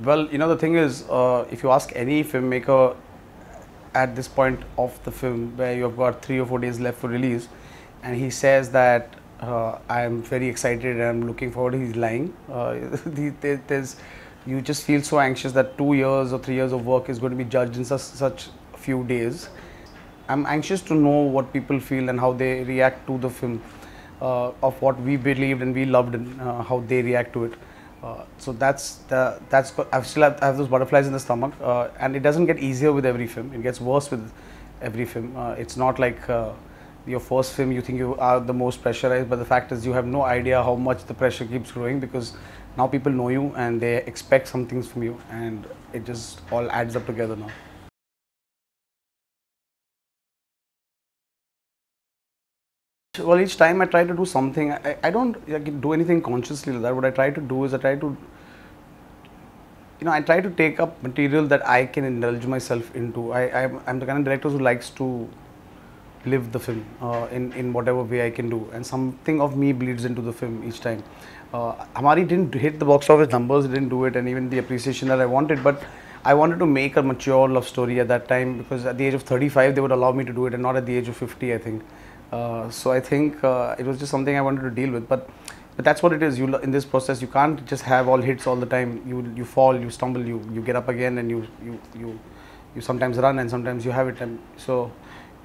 Well, the thing is, if you ask any filmmaker at this point of the film, where you have got 3 or 4 days left for release, and he says that I am very excited and I'm looking forward, he's lying. You just feel so anxious that 2 years or 3 years of work is going to be judged in such few days. I'm anxious to know what people feel and how they react to the film, of what we believed and we loved, and how they react to it. So I have those butterflies in the stomach, and it doesn't get easier with every film. It gets worse with every film. It's not like your first film you think you are the most pressurized, but the fact is you have no idea how much the pressure keeps growing, because now people know you and they expect some things from you, and it just all adds up together now. Well, each time I try to do something. I don't like, do anything consciously like that. What I try to do is I try to take up material that I can indulge myself into. I'm the kind of director who likes to live the film in whatever way I can do, and something of me bleeds into the film each time. Hamari didn't hit the box office numbers, didn't do it, and even the appreciation that I wanted, but I wanted to make a mature love story at that time, because at the age of 35 they would allow me to do it, and not at the age of 50, I think. So I think it was just something I wanted to deal with, but that's what it is. In this process, you can't just have all hits all the time. You fall, you stumble, you get up again, and you sometimes run, and sometimes you have it. And so,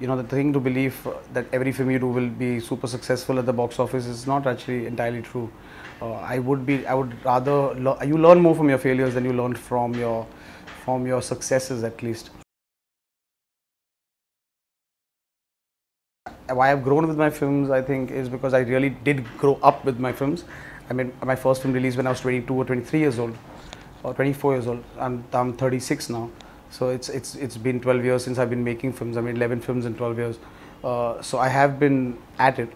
the thing to believe that every film you do will be super successful at the box office is not actually entirely true. I would rather you learn more from your failures than you learn from your successes, at least. Why I've grown with my films, I think, is because I really did grow up with my films. I mean, my first film released when I was 22 or 23 years old, or 24 years old. I'm 36 now, so it's been 12 years since I've been making films. I made 11 films in 12 years, so I have been at it.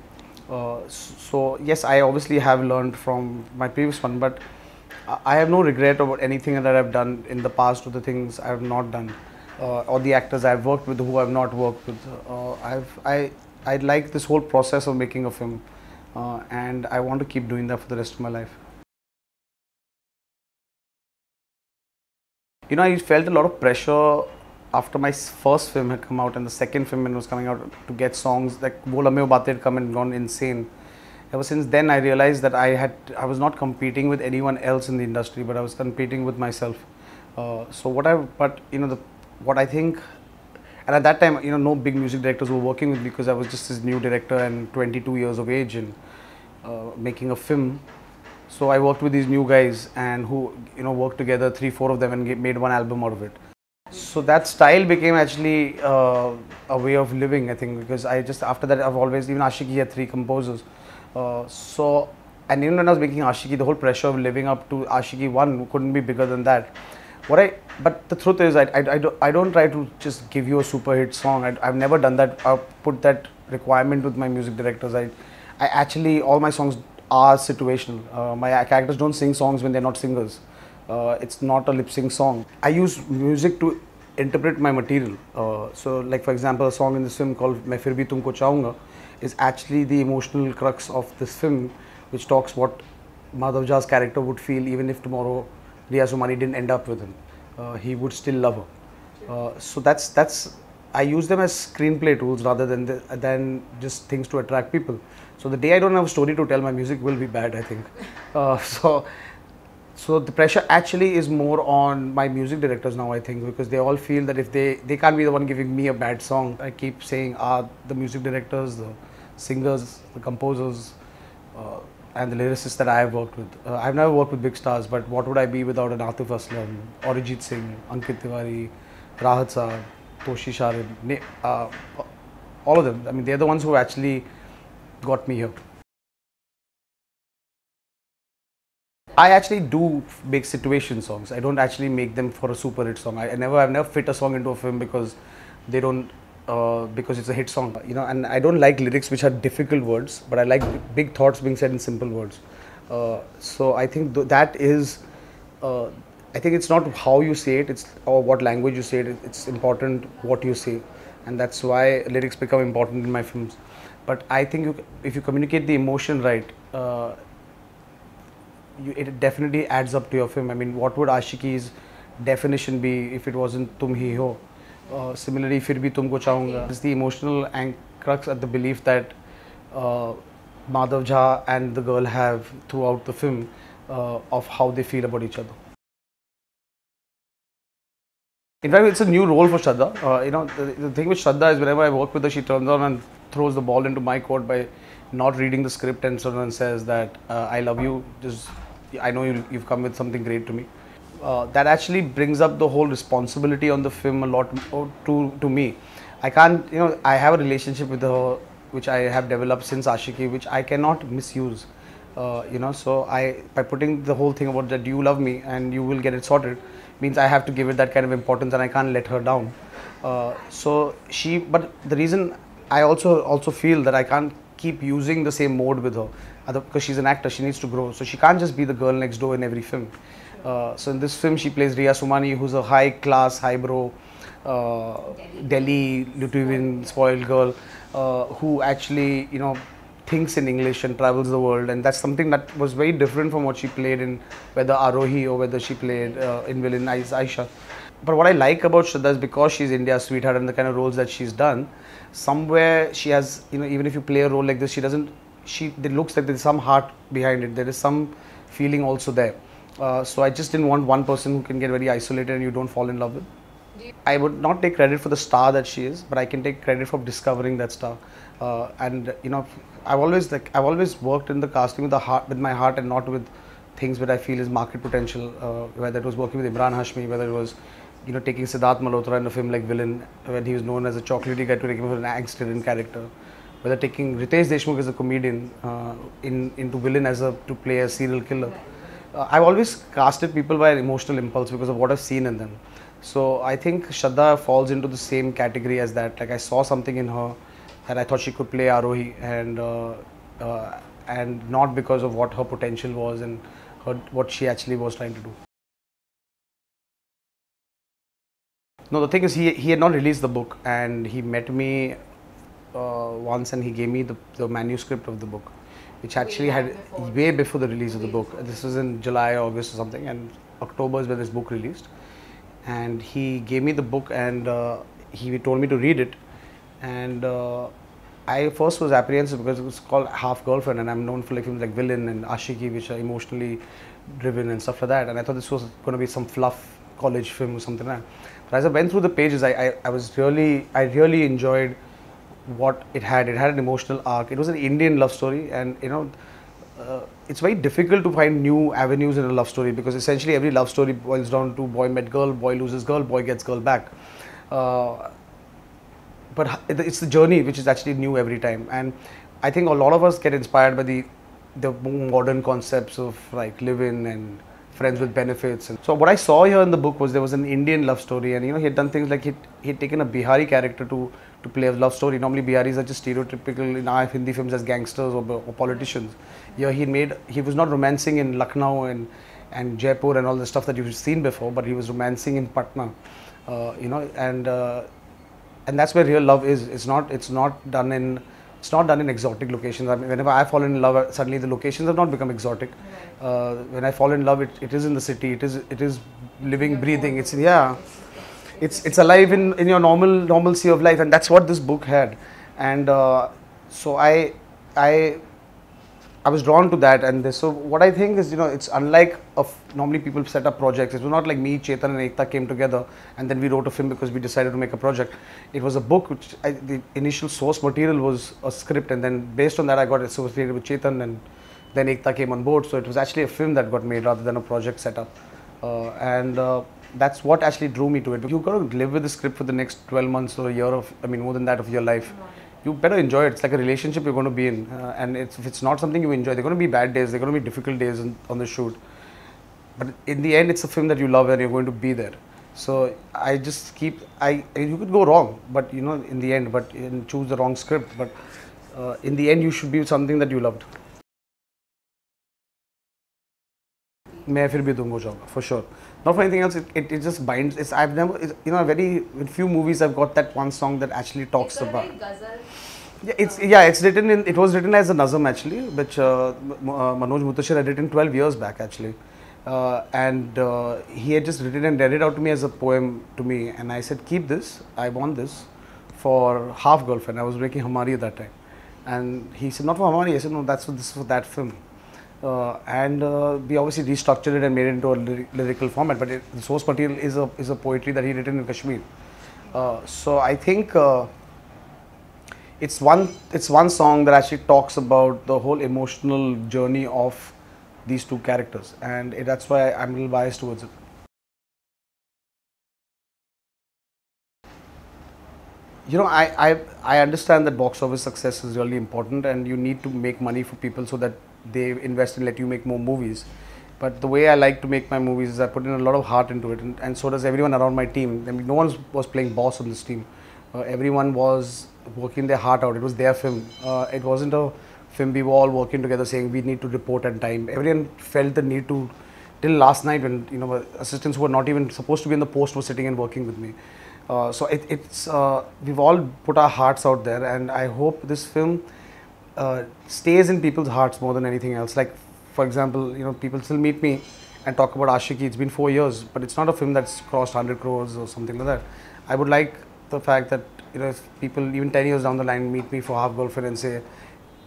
So yes, I obviously have learned from my previous one, but I have no regret about anything that I've done in the past, or the things I have not done, or the actors I've worked with who I've not worked with. I like this whole process of making a film, and I want to keep doing that for the rest of my life. I felt a lot of pressure after my first film had come out, and the second film when it was coming out, to get songs like Wo Lamhe Wo Baatein had come and gone insane. Ever since then, I realized that I was not competing with anyone else in the industry, but I was competing with myself. What I think. And at that time, no big music directors were working with me, because I was just this new director and 22 years of age and making a film. So I worked with these new guys, and who worked together, 3-4 of them, and made one album out of it. So that style became actually a way of living, I think, because after that I've always, even Ashiki had 3 composers. And even when I was making Ashiki, the whole pressure of living up to Ashiki 1 couldn't be bigger than that. But the truth is, I don't try to just give you a super hit song. I've never done that. I've put that requirement with my music directors. I actually, all my songs are situational. My characters don't sing songs when they're not singers. It's not a lip sync song. I use music to interpret my material. So like, for example, a song in this film called Main Fir Bhi Tumko Chahunga is actually the emotional crux of this film, which talks what Madhav Jha's character would feel even if tomorrow Riya Somani didn't end up with him. He would still love her. So I use them as screenplay tools rather than just things to attract people. So the day I don't have a story to tell, my music will be bad, I think. So the pressure actually is more on my music directors now, I think, because they all feel that if they can't be the one giving me a bad song. I keep saying, the music directors, the singers, the composers, and the lyricists that I have worked with. I've never worked with big stars, but what would I be without an Atif Aslam, Arijit Singh, Ankit Tiwari, Rahat Saab, Toshi Sharin, all of them. I mean, they're the ones who actually got me here. I actually do make situation songs. I don't actually make them for a super hit song. I've never fit a song into a film because they don't. Because it's a hit song, and I don't like lyrics which are difficult words, but I like big thoughts being said in simple words. So I think that is, I think it's not how you say it, or what language you say it, it's important what you say, and that's why lyrics become important in my films. But I think if you communicate the emotion right, it definitely adds up to your film. I mean, what would Ashiki's definition be if it wasn't Tum Hi Ho? Similarly, Fir Bhi Tumko Chahunga. It's the emotional crux at the belief that Madhav Jha and the girl have throughout the film of how they feel about each other. In fact, it's a new role for Shraddha. The thing with Shraddha is whenever I work with her, she turns on and throws the ball into my court by not reading the script and sort of says that I love you. Just I know you've come with something great to me. That actually brings up the whole responsibility on the film a lot to me. I can't, I have a relationship with her which I have developed since Ashiki, which I cannot misuse. So by putting the whole thing about that you love me and you will get it sorted, means I have to give it that kind of importance and I can't let her down. But the reason I also feel that I can't keep using the same mode with her, because she's an actor, she needs to grow. So she can't just be the girl next door in every film. So in this film, she plays Riya Somani, who's a high class, highbrow, Delhi, Lithuanian spoiled girl, who actually, thinks in English and travels the world, and that's something that was very different from what she played in whether Arohi or whether she played in Villain Aisha. But what I like about Shraddha is because she's India's sweetheart and the kind of roles that she's done, somewhere she has, even if you play a role like this, it looks like there's some heart behind it, there is some feeling also there. So I just didn't want one person who can get very isolated and you don't fall in love with. I would not take credit for the star that she is, but I can take credit for discovering that star. I've always worked in the casting with my heart and not with things that I feel is market potential. Whether it was working with Imran Hashmi, whether it was taking Siddharth Malhotra in a film like Villain, when he was known as a chocolatey guy, to take him as an angst-ridden character. Whether taking Ritesh Deshmukh as a comedian into Villain to play a serial killer. I've always casted people by emotional impulse because of what I've seen in them. So I think Shraddha falls into the same category as that. Like I saw something in her that I thought she could play Arohi, and not because of what her potential was and what she actually was trying to do. No, the thing is he had not released the book, and he met me once and he gave me the manuscript of the book, which actually had way before the release of the book. This was in July, August or something, and October is when this book released. And he gave me the book and he told me to read it, and I first was apprehensive because it was called Half Girlfriend, and I'm known for films like Villain and Ashiki, which are emotionally driven and stuff like that, and I thought this was going to be some fluff college film or something like that. But as I went through the pages, I really enjoyed what it had. It had an emotional arc. It was an Indian love story, and it's very difficult to find new avenues in a love story, because essentially every love story boils down to boy met girl, boy loses girl, boy gets girl back. But it's the journey which is actually new every time, and I think a lot of us get inspired by the more modern concepts of like live-in and friends with benefits. And so what I saw here in the book was there was an Indian love story, and he had done things like he'd taken a Bihari character to play a love story. Normally Biharis are just stereotypical in our Hindi films as gangsters or politicians. Here he was not romancing in Lucknow and Jaipur and all the stuff that you've seen before, but he was romancing in Patna, and that's where real love is. It's not done in exotic locations. I mean, whenever I fall in love, suddenly the locations have not become exotic. When I fall in love, it is in the city. It is living, breathing. It's alive in your normalcy of life, and that's what this book had. And so I was drawn to that, and so what I think is, it's unlike normally people set up projects. It was not like me, Chetan and Ekta came together and then we wrote a film because we decided to make a project. It was a book which the initial source material was a script, and then based on that I got associated with Chetan, and then Ekta came on board. So it was actually a film that got made rather than a project set up, and that's what actually drew me to it. You've got to live with the script for the next 12 months or a year more than that of your life. You better enjoy it. It's like a relationship you're going to be in, and if it's not something you enjoy, there are going to be bad days, there are going to be difficult days on the shoot, but in the end it's a film that you love and you're going to be there. So I just you could go wrong, but in the end, and choose the wrong script, but in the end you should be something that you loved. मैं फिर भी तुमको चाहूँगा, for sure. Not for anything else. It just binds. In few movies I've got that one song that actually talks about. It's written in. It was written as a nazam actually, which Manoj Mutashar had written 12 years back actually, and he had just written and read it out to me as a poem to me, and I said, keep this. I want this for Half Girlfriend. I was making Hamari at that time, and he said, not for Hamari. I said, no, this is for that film. And we obviously restructured it and made it into a lyrical format. But the source material is a poetry that he written in Kashmir. So I think it's one song that actually talks about the whole emotional journey of these two characters, and that's why I'm a little biased towards it. I understand that box office success is really important, and you need to make money for people so that they invest and let you make more movies. But the way I like to make my movies is I put in a lot of heart into it, and so does everyone around my team. I mean, no one was playing boss on this team. Everyone was working their heart out. It was their film. It wasn't a film we were all working together saying we need to report on time. Everyone felt the need to, till last night when assistants who were not even supposed to be in the post were sitting and working with me. So we've all put our hearts out there, and I hope this film stays in people's hearts more than anything else. Like, for example, people still meet me and talk about Ashiki. It's been 4 years, but it's not a film that's crossed 100 crores or something like that. I would like the fact that if people even 10 years down the line meet me for Half Girlfriend and say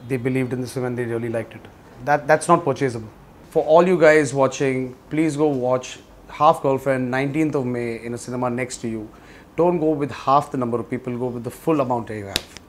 they believed in this film and they really liked it, that's not purchasable. For all you guys watching, please go watch Half Girlfriend 19th of May in a cinema next to you. Don't go with half the number of people, go with the full amount that you have.